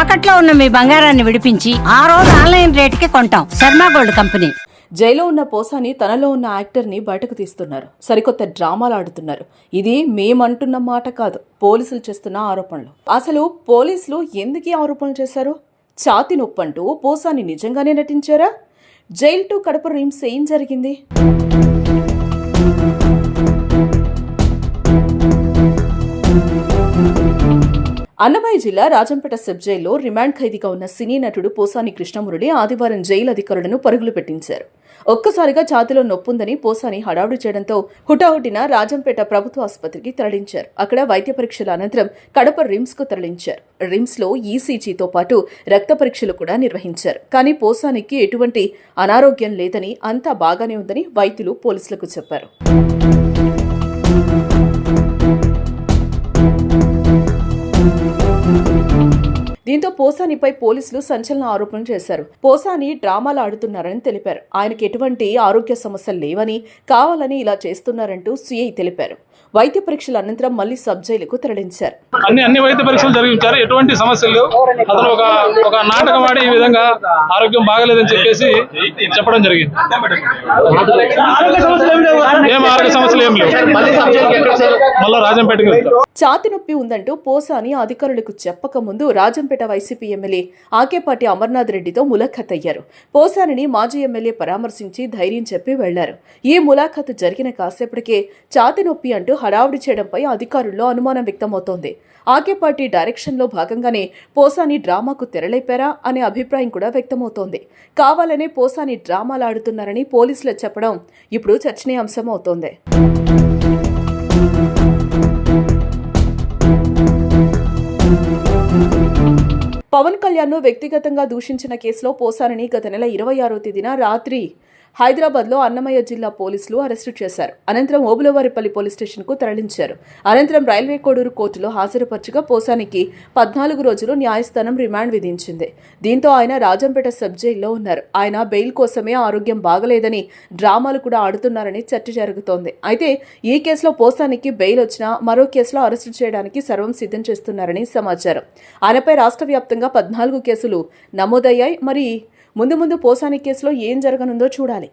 తాకట్లో ఉన్న మీ బంగారాన్ని విడిపించి ఆ రోజు ఆన్లైన్ రేటుకి కొంటాం. Sharma gold company. జైల్లో ఉన్న పోసాని తనలో ఉన్న యాక్టర్ని బయటకు తీస్తున్నారు. సరికొత్త డ్రామాలు ఆడుతున్నారు. ఇది మేమంటున్న మాట కాదు, పోలీసులు చేస్తున్న ఆరోపణలు. అసలు పోలీసులు ఎందుకు ఈ ఆరోపణలు చేశారు? ఛాతీ నొప్పంటూ పోసాని నిజంగానే నటించారా? జైల్ టు కడప రిమ్స్ ఏం జరిగింది? అన్నమయ్య జిల్లా రాజంపేట సబ్ జైల్లో రిమాండ్ ఖైదీగా ఉన్న సినీ నటుడు పోసాని కృష్ణమురళి ఆదివారం జైలు అధికారులను పరుగులు పెట్టించారు. ఒక్కసారిగా ఛాతీలో నొప్పుందని పోసాని హడావుడి చేయడంతో హుటాహుటిన రాజంపేట ప్రభుత్వ ఆసుపత్రికి తరలించారు. అక్కడ వైద్య పరీక్షల అనంతరం కడప రిమ్స్ కు తరలించారు. రిమ్స్ లో ఈసీజీతో పాటు రక్త పరీక్షలు కూడా నిర్వహించారు. కానీ పోసానికి ఎటువంటి అనారోగ్యం లేదని, అంతా బాగానే ఉందని వైద్యులు పోలీసులకు చెప్పారు. దీంతో పోసానిపై పోలీసులు సంచలన ఆరోపణలు చేశారు. పోసాని డ్రామాలు ఆడుతున్నారని తెలిపారు. ఆయనకు ఎటువంటి ఆరోగ్య సమస్యలు లేవని, కావాలని ఇలా చేస్తున్నారంటూ సిఐ తెలిపారు. వైద్య పరీక్షల అనంతరం మళ్లీ సబ్ జైలుకు తరలించారు. అన్ని వైద్య పరీక్షలు జరిగించారు. ఎటువంటి సమస్యలు లేవు. అతను ఒక నాటకం ఆడి ఈ విధంగా ఆరోగ్యం బాగలేదని చెప్పేసి చెప్పడం జరిగింది. ఏం ఆరోగ్య సమస్యలు ఏం లేవు. మళ్ళీ రాజంపేటకి వెళ్తారు. ఛాతి నొప్పి ఉందంటూ పోసాని అధికారులకు చెప్పక ముందు రాజంపేట వైసీపీ ఎమ్మెల్యే ఆకేపాటి అమర్నాథ్ రెడ్డితో ములాఖత్ అయ్యారు. పోసానిని మాజీ ఎమ్మెల్యే పరామర్శించి ధైర్యం చెప్పి వెళ్లారు. ఈ ములాఖత్ జరిగిన కాసేపటికే ఛాతి నొప్పి అంటూ హడావుడి చేయడంపై అధికారుల్లో అనుమానం వ్యక్తమవుతోంది. ఆకేపాటి డైరెక్షన్లో భాగంగానే పోసాని డ్రామాకు తెరలేపారా అనే అభిప్రాయం కూడా వ్యక్తమవుతోంది. కావాలనే పోసాని డ్రామాలు ఆడుతున్నారని పోలీసులు చెప్పడం ఇప్పుడు చర్చనీయాంశం అవుతోంది. పవన్ కళ్యాణ్ ను వ్యక్తిగతంగా దూషించిన కేసులో పోసానిని గత నెల 26వ తేదీన రాత్రి హైదరాబాద్లో అన్నమయ్య జిల్లా పోలీసులు అరెస్టు చేశారు. అనంతరం ఓబులవారిపల్లి పోలీస్ స్టేషన్కు తరలించారు. అనంతరం రైల్వే కోడూరు కోర్టులో హాజరుపరచగా పోసానికి 14 రోజులు న్యాయస్థానం రిమాండ్ విధించింది. దీంతో ఆయన రాజంపేట సబ్ జైల్లో ఉన్నారు. ఆయన బెయిల్ కోసమే ఆరోగ్యం బాగలేదని, డ్రామాలు కూడా ఆడుతున్నారని చర్చ జరుగుతోంది. అయితే ఈ కేసులో పోసానికి బెయిల్ వచ్చినా మరో కేసులో అరెస్టు చేయడానికి సర్వం సిద్ధం చేస్తున్నారని సమాచారం. ఆయనపై రాష్ట్ర వ్యాప్తంగా 14 కేసులు నమోదయ్యాయి. మరి ముందు పోసాని కేసులో ఏం జరగనుందో చూడాలి.